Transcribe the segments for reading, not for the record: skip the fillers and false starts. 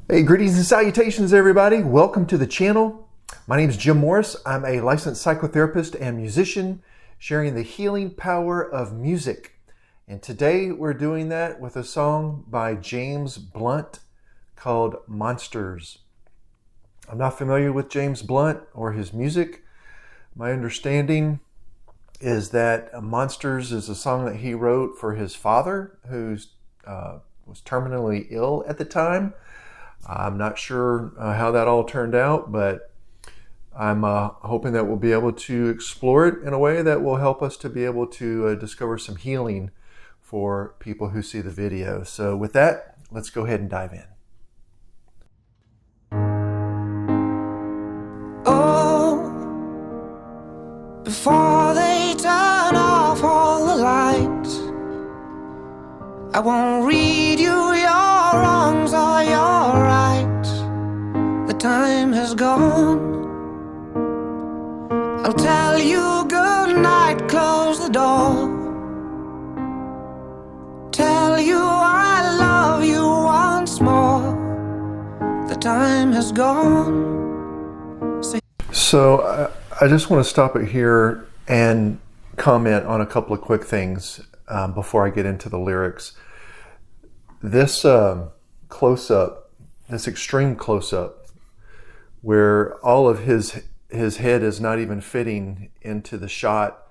Hey, greetings and salutations, everybody. Welcome to the channel. My name is Jim Morris. I'm a licensed psychotherapist and musician, sharing the healing power of music. And today we're doing that with a song by James Blunt called Monsters. I'm not familiar with James Blunt or his music. My understanding is that Monsters is a song that he wrote for his father, who was terminally ill at the time. I'm not sure how that all turned out, but I'm hoping that we'll be able to explore it in a way that will help us to be able to discover some healing for people who see the video. So with that, let's go ahead and dive in. Oh, before they turn off all the lights, I won't read you your wrongs or your rights. The time has gone. I'll tell you good night, close the door. Tell you I love you once more. The time has gone. So I just want to stop it here and comment on a couple of quick things before I get into the lyrics. This close-up, this extreme close-up, where all of his head is not even fitting into the shot,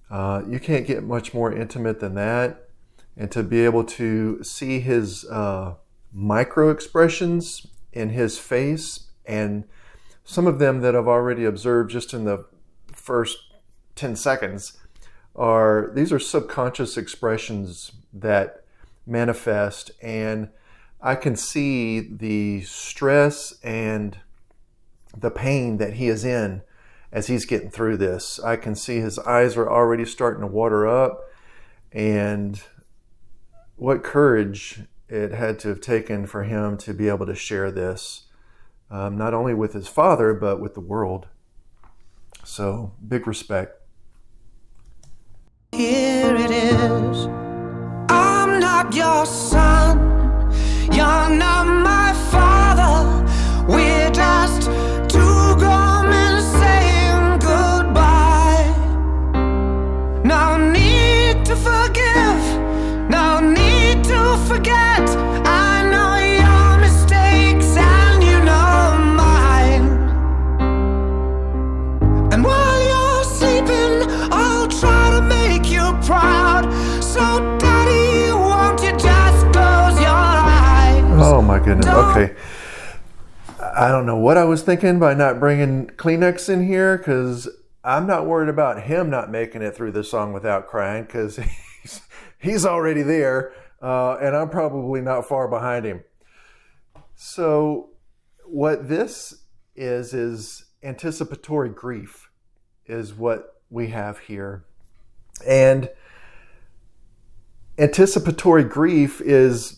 you can't get much more intimate than that. And to be able to see his micro expressions in his face, and some of them that I've already observed just in the first 10 seconds, these are subconscious expressions that manifest, and I can see the stress and the pain that he is in as he's getting through this. I can see his eyes are already starting to water up, and what courage it had to have taken for him to be able to share this, not only with his father, but with the world. So, big respect. Here it is. I'm not your son. You're not my father. We're just two grown men saying goodbye. No need to forgive. No need to forget. I know your mistakes and you know mine. And while you're sleeping, I'll try to make you proud. So Daddy, won't you just close your eyes? Oh my goodness. Okay. I don't know what I was thinking by not bringing Kleenex in here, because I'm not worried about him not making it through this song without crying, because he's already there, and I'm probably not far behind him. So what this is anticipatory grief is what we have here. And anticipatory grief is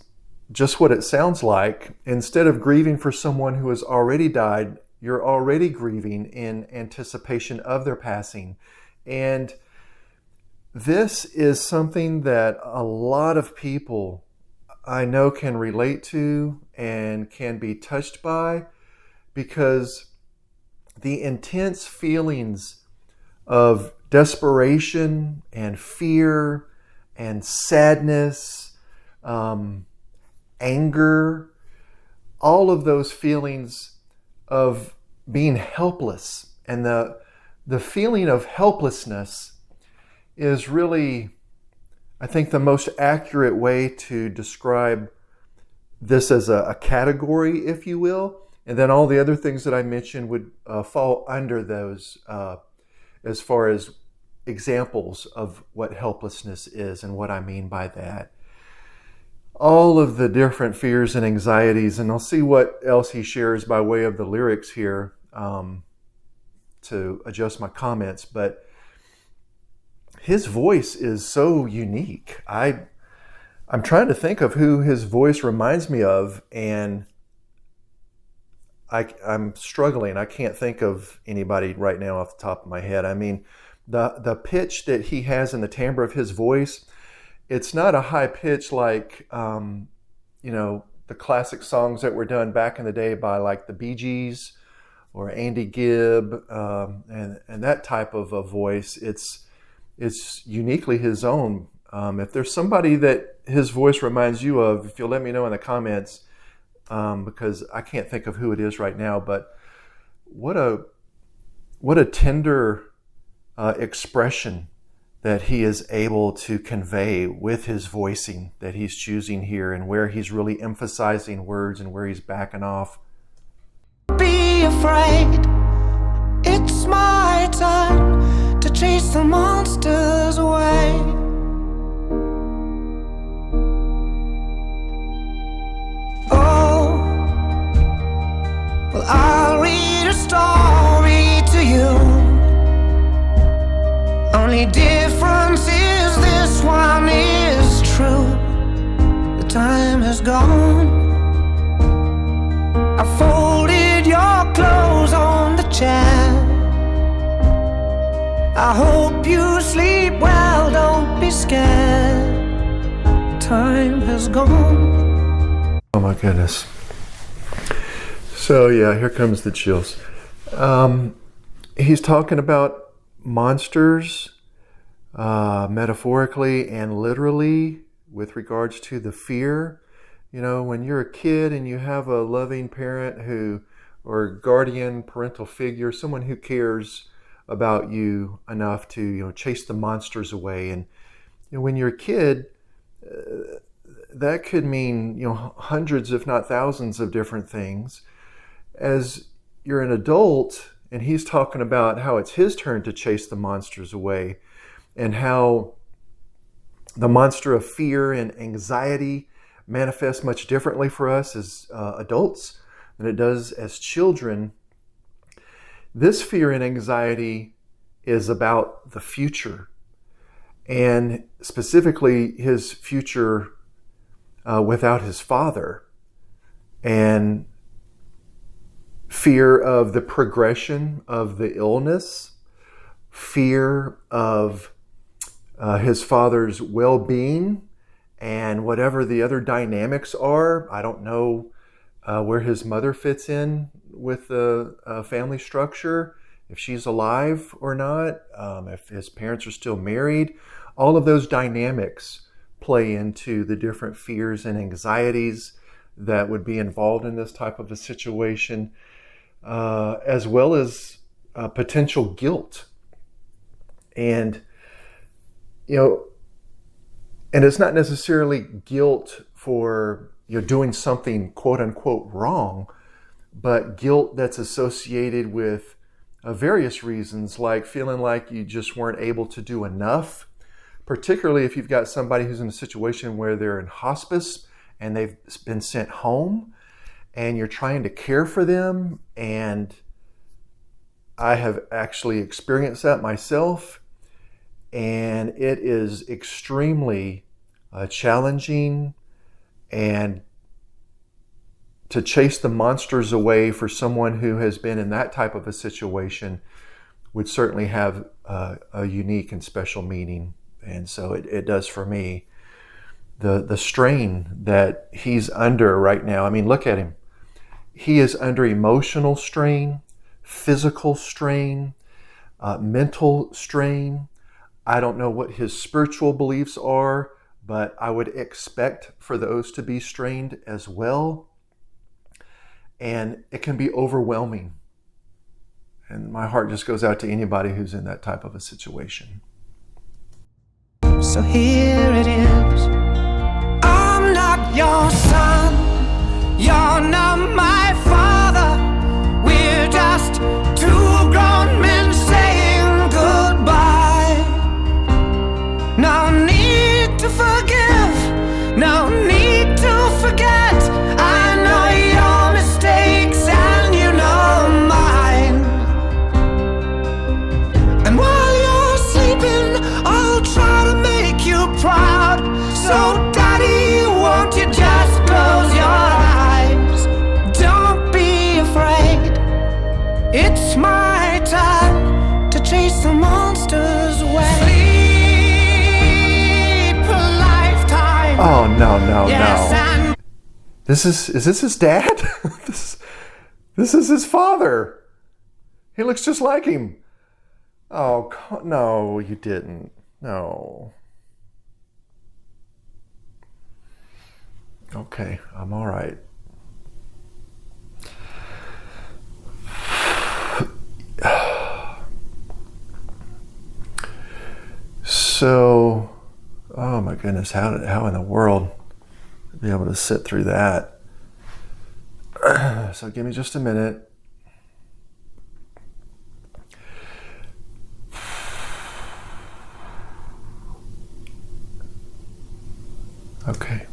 just what it sounds like. Instead of grieving for someone who has already died, you're already grieving in anticipation of their passing. And this is something that a lot of people I know can relate to and can be touched by, because the intense feelings of desperation and fear and sadness, anger, all of those feelings of being helpless, and the feeling of helplessness is really, I think, the most accurate way to describe this as a category, if you will. And then all the other things that I mentioned would fall under those as far as examples of what helplessness is and what I mean by that. All of the different fears and anxieties, and I'll see what else he shares by way of the lyrics here to adjust my comments, but his voice is so unique. I'm trying to think of who his voice reminds me of, and I'm struggling. I can't think of anybody right now off the top of my head. I mean, the pitch that he has in the timbre of his voice, it's not a high pitch like, the the classic songs that were done back in the day by like the Bee Gees or Andy Gibb, and that type of a voice. It's uniquely his own. If there's somebody that his voice reminds you of, if you'll let me know in the comments, because I can't think of who it is right now, but what a tender expression that he is able to convey with his voicing that he's choosing here, and where he's really emphasizing words and where he's backing off. Be afraid, it's my time to chase the monsters away. Oh, well, I'll read a story to you. Only difference is this one is true. The time has gone. I folded your clothes on the chair. I hope you sleep well, don't be scared. Time has gone. Oh my goodness. So yeah, here comes the chills. He's talking about monsters, metaphorically and literally, with regards to the fear. You know, when you're a kid and you have a loving parent who, or guardian, parental figure, someone who cares about you enough to, you know, chase the monsters away. And you know, when you're a kid, that could mean, you know, hundreds, if not thousands of different things. As you're an adult, and he's talking about how it's his turn to chase the monsters away, and how the monster of fear and anxiety manifests much differently for us as adults than it does as children. This fear and anxiety is about the future, and specifically his future without his father, and fear of the progression of the illness, fear of his father's well-being, and whatever the other dynamics are. I don't know where his mother fits in with the family structure, if she's alive or not, if his parents are still married. All of those dynamics play into the different fears and anxieties that would be involved in this type of a situation, as well as potential guilt. And, you know, and it's not necessarily guilt for, you know, doing something quote unquote wrong, but guilt that's associated with various reasons, like feeling like you just weren't able to do enough, particularly if you've got somebody who's in a situation where they're in hospice and they've been sent home and you're trying to care for them. And I have actually experienced that myself, and it is extremely challenging. And to chase the monsters away for someone who has been in that type of a situation would certainly have a unique and special meaning. And so it does for me. The strain that he's under right now, I mean, look at him. He is under emotional strain, physical strain, mental strain. I don't know what his spiritual beliefs are, but I would expect for those to be strained as well. And it can be overwhelming. And my heart just goes out to anybody who's in that type of a situation. So here it is. I'm not your son. You're not my father. We're just two grown men saying goodbye. No need to forgive. No need to forget. I know your mistakes and you know mine. And while you're sleeping, I'll try to make you proud. So daddy, won't you just close your eyes? Don't be afraid. It's my time to chase the monsters away. Sleep a lifetime. Oh, no. Yes, Is this his dad? This is his father. He looks just like him. Oh, no, you didn't. No. Okay, I'm all right. So, oh my goodness, how in the world be able to sit through that? So give me just a minute. Okay.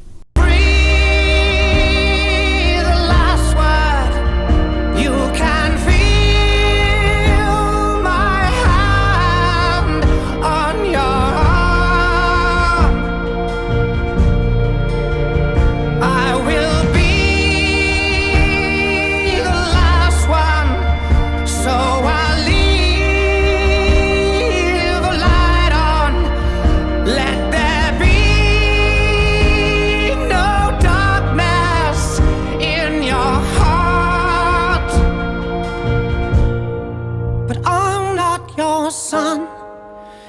Son,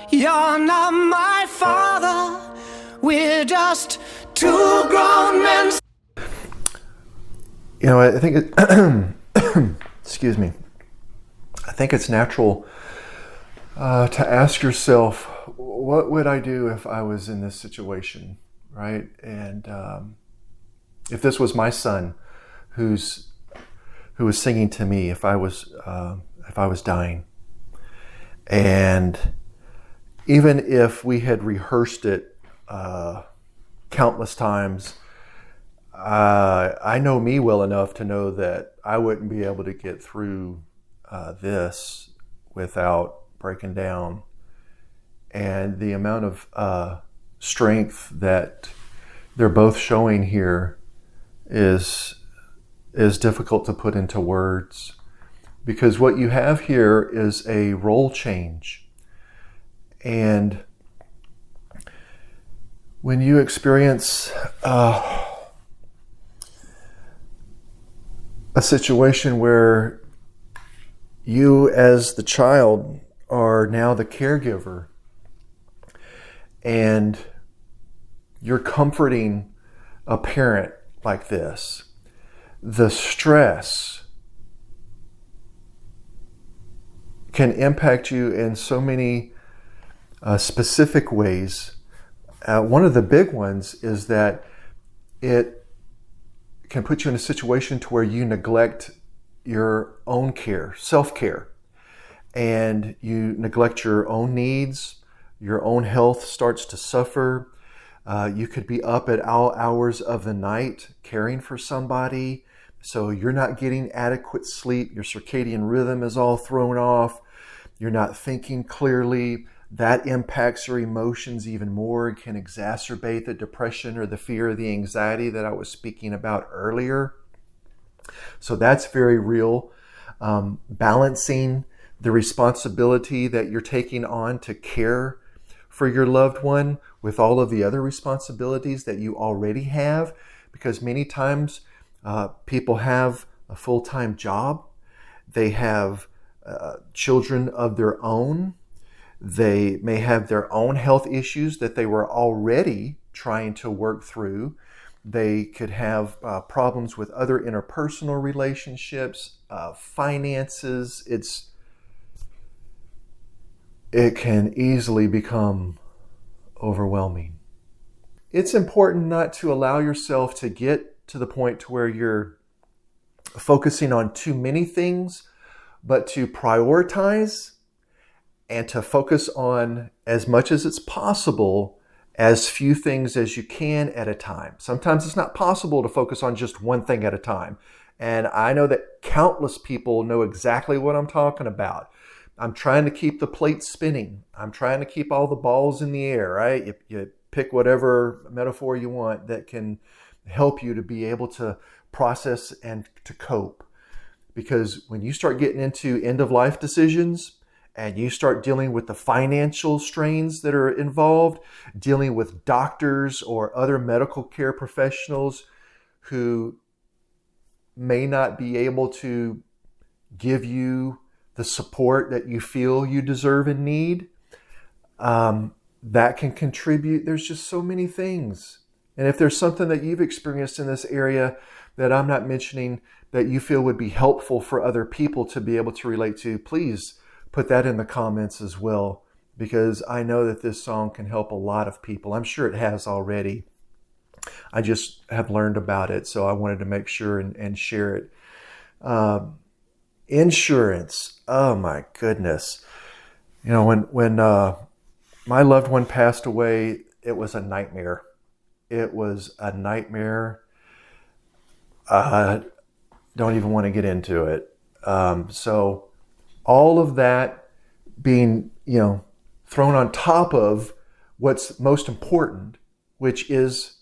you're not my father. We're just two grown men. You know, I think excuse me. I think it's natural to ask yourself, what would I do if I was in this situation, right? And if this was my son, who was singing to me, if I was dying. And even if we had rehearsed it countless times, I know me well enough to know that I wouldn't be able to get through this without breaking down. And the amount of strength that they're both showing here is difficult to put into words. Because what you have here is a role change. And when you experience a situation where you as the child are now the caregiver, and you're comforting a parent like this, the stress can impact you in so many specific ways. One of the big ones is that it can put you in a situation to where you neglect your own care, self-care, and you neglect your own needs. Your own health starts to suffer. You could be up at all hours of the night caring for somebody, so you're not getting adequate sleep. Your circadian rhythm is all thrown off. You're not thinking clearly. That impacts your emotions even more. It can exacerbate the depression or the fear or the anxiety that I was speaking about earlier. So that's very real. Balancing the responsibility that you're taking on to care for your loved one with all of the other responsibilities that you already have, because many times people have a full-time job. They have children of their own. They may have their own health issues that they were already trying to work through. They could have problems with other interpersonal relationships, finances. It can easily become overwhelming. It's important not to allow yourself to get to the point to where you're focusing on too many things, but to prioritize and to focus on as much as it's possible, as few things as you can at a time. Sometimes it's not possible to focus on just one thing at a time. And I know that countless people know exactly what I'm talking about. I'm trying to keep the plate spinning. I'm trying to keep all the balls in the air, right? You pick whatever metaphor you want that can help you to be able to process and to cope. Because when you start getting into end-of-life decisions and you start dealing with the financial strains that are involved, dealing with doctors or other medical care professionals who may not be able to give you the support that you feel you deserve and need. That can contribute. There's just so many things. And if there's something that you've experienced in this area that I'm not mentioning that you feel would be helpful for other people to be able to relate to, please put that in the comments as well, because I know that this song can help a lot of people. I'm sure it has already. I just have learned about it, so I wanted to make sure and share it. Insurance. Oh my goodness. You know, when my loved one passed away, it was a nightmare. It was a nightmare. Don't even want to get into it. So all of that being, thrown on top of what's most important, which is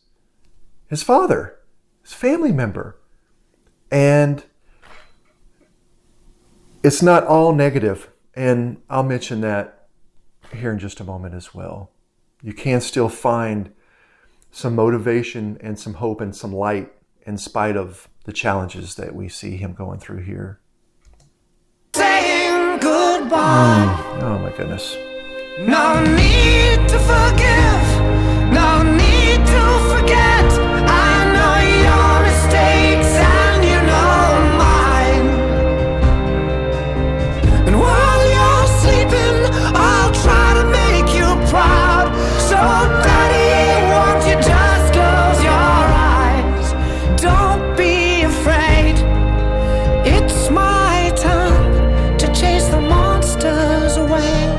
his father, his family member. And it's not all negative. And I'll mention that here in just a moment as well. You can still find some motivation and some hope and some light in spite of the challenges that we see him going through here. Saying goodbye. Oh my goodness. No need to forgive, no need to forget. I know your mistakes and you know mine. And while you're sleeping, I'll try to make you proud. So daddy, won't you just close your eyes? Don't be afraid, it's my time to chase the monsters away.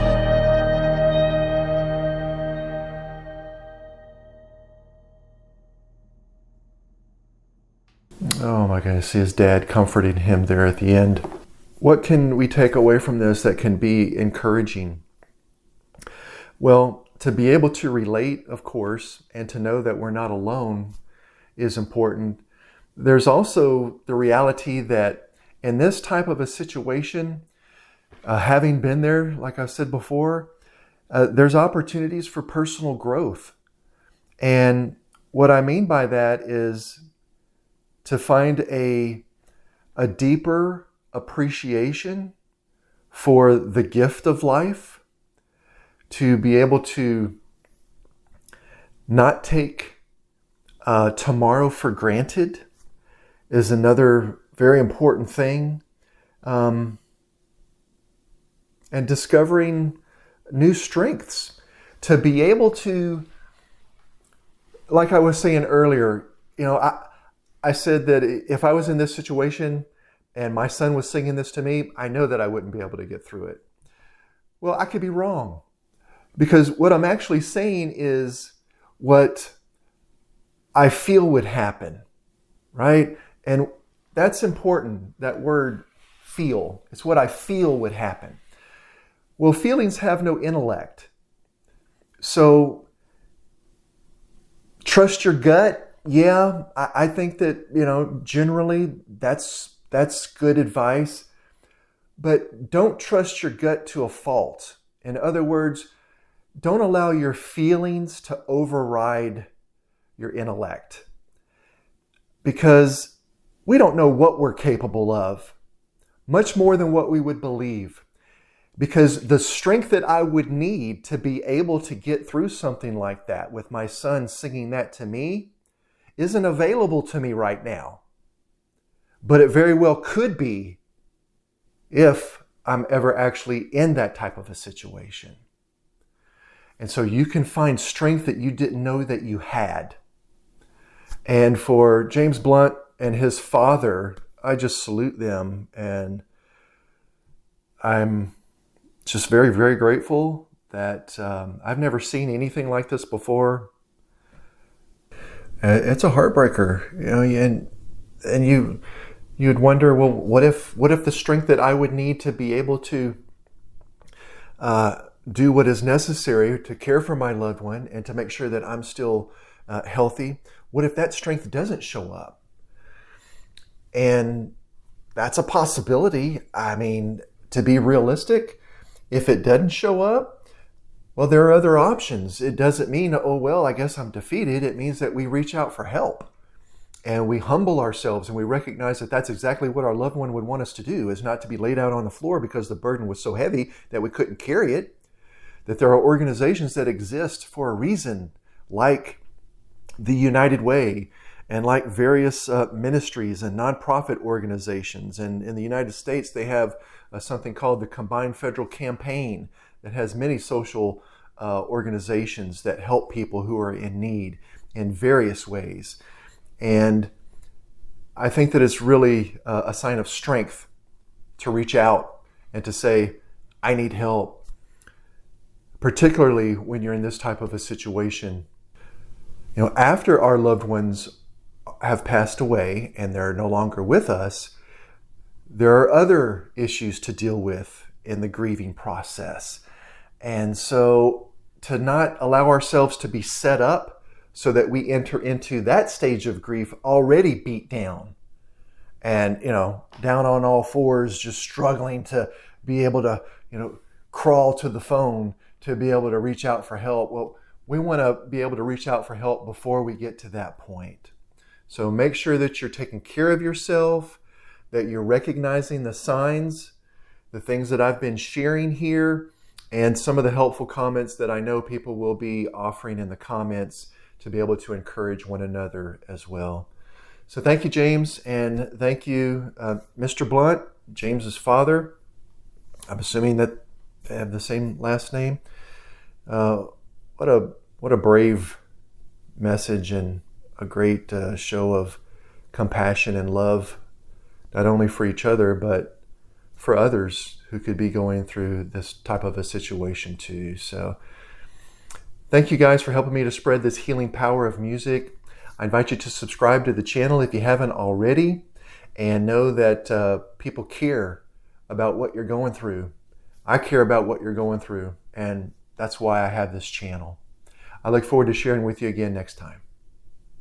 Oh my goodness, see his dad comforting him there at the end. What can we take away from this that can be encouraging? Well, to be able to relate, of course, and to know that we're not alone is important. There's also the reality that in this type of a situation, having been there, like I said before, there's opportunities for personal growth. And what I mean by that is to find a deeper appreciation for the gift of life, to be able to not take tomorrow for granted is another very important thing. And discovering new strengths, to be able to, like I was saying earlier, I said that if I was in this situation and my son was singing this to me, I know that I wouldn't be able to get through it. Well, I could be wrong, because what I'm actually saying is what I feel would happen, right? And that's important, that word feel. It's what I feel would happen. Well, feelings have no intellect. So trust your gut. Yeah, I think that, generally that's good advice, but don't trust your gut to a fault. In other words, don't allow your feelings to override your intellect, because we don't know what we're capable of, much more than what we would believe. Because the strength that I would need to be able to get through something like that with my son singing that to me isn't available to me right now. But it very well could be if I'm ever actually in that type of a situation. And so you can find strength that you didn't know that you had. And for James Blunt and his father, I just salute them. And I'm just very, very grateful that I've never seen anything like this before. It's a heartbreaker, and you'd wonder, well, what if the strength that I would need to be able to do what is necessary to care for my loved one and to make sure that I'm still healthy, what if that strength doesn't show up? And that's a possibility. I mean, to be realistic, if it doesn't show up, well, there are other options. It doesn't mean, oh, well, I guess I'm defeated. It means that we reach out for help. and we humble ourselves and we recognize that that's exactly what our loved one would want us to do, is not to be laid out on the floor because the burden was so heavy that we couldn't carry it. That there are organizations that exist for a reason, like the United Way, and like various ministries and nonprofit organizations. And in the United States, they have something called the Combined Federal Campaign that has many social organizations that help people who are in need in various ways. And I think that it's really a sign of strength to reach out and to say, I need help, particularly when you're in this type of a situation. You know, after our loved ones have passed away and they're no longer with us, there are other issues to deal with in the grieving process. And so to not allow ourselves to be set up so that we enter into that stage of grief already beat down and, down on all fours, just struggling to be able to, crawl to the phone to be able to reach out for help. Well, we want to be able to reach out for help before we get to that point. So make sure that you're taking care of yourself, that you're recognizing the signs, the things that I've been sharing here, and some of the helpful comments that I know people will be offering in the comments to be able to encourage one another as well. So thank you, James, and thank you, Mr. Blunt, James's father. I'm assuming that they have the same last name. What a brave message and a great show of compassion and love, not only for each other, but for others who could be going through this type of a situation too. So thank you guys for helping me to spread this healing power of music. I invite you to subscribe to the channel if you haven't already, and know that people care about what you're going through. I care about what you're going through, and that's why I have this channel. I look forward to sharing with you again next time.